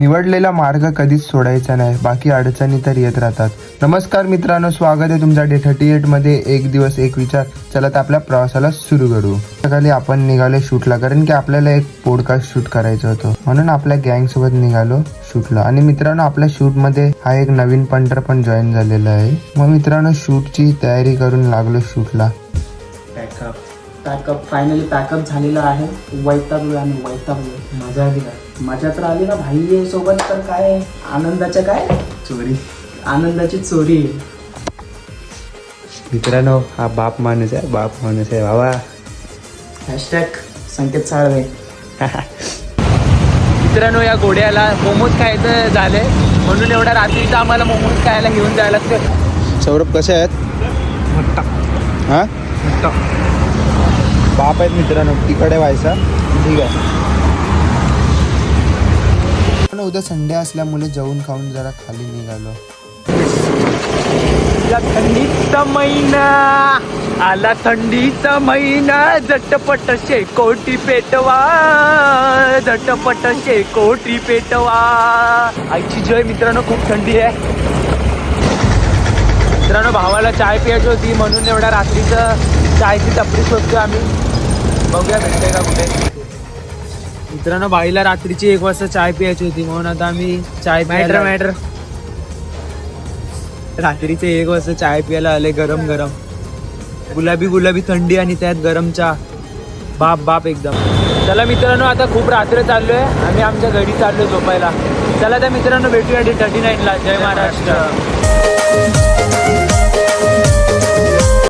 निवडलेला मार्ग कधीच सोडायचा नाही, बाकी अडचणी तर येत राहतात. नमस्कार मित्रांनो, स्वागत आहे तुमच्या डे 38 मध्ये. एक दिवस एक विचार. चला तर आपल्या प्रवासाला सुरू करू. सकाळी आपण निघालो शूटला, कारण की आपल्याला एक पॉडकास्ट शूट करायचं होतं, म्हणून आपल्या गँग सोबत निघालो शूटला. आणि मित्रांनो, आपल्या शूट मध्ये हा एक नवीन पंटर पण जॉईन झालेला आहे. मग मित्रांनो, शूटची तयारी करून लागलो शूटला. पॅकअप फायनली पॅकअप झालेला आहे. वैतागलो आम्ही, वैतागलो. मजा आली का? मजा तर आली ना भाई सोबत. तर काय आनंदाच्या काय चोरी, आनंदाची चोरी. मित्रांनो, हा बाप माणूस आहे, बाप माणूस आहे बाबा. हॅशटॅग संकेत साळवे. मित्रांनो, या घोड्याला मोमोज खायचं झालंय, म्हणून एवढ्या रात्रीचं आम्हाला मोमोज खायला घेऊन जायला लागतं. सौरभ कसे आहेत? हा बाप आहेत मित्रांनो, तिकडे व्हायचा. ठीक आहे. उद्या संडे असल्यामुळे जेवून खाऊन जरा खाली निघालो. थंडीचा महिना आला, थंडीचा महिना. झटपट शेकोटी पेटवा, झटपट शेकोटी पेटवा. आईची जय. मित्रांनो, खूप थंडी आहे. मित्रांनो, भावाला चाय प्यायची होती, म्हणून एवढ्या रात्रीचं चायची टपरी शोधतोय आम्ही. बघूया भेटते का कुठे. मित्रांनो, बाईला रात्रीची 1 वाजता चाय प्यायची होती, म्हणून आता आम्ही चाय मॅटर रात्रीचे 1 वाजता चाय प्यायला आले. गरम गरम गुलाबी गुलाबी थंडी आणि त्यात गरम चहा. बाप एकदम. चला मित्रांनो, आता खूप रात्र चाललोय, आम्ही आमच्या घरी चाललोय झोपायला. चला त्या मित्रांनो, भेटूया डे 39 ला. जय महाराष्ट्र.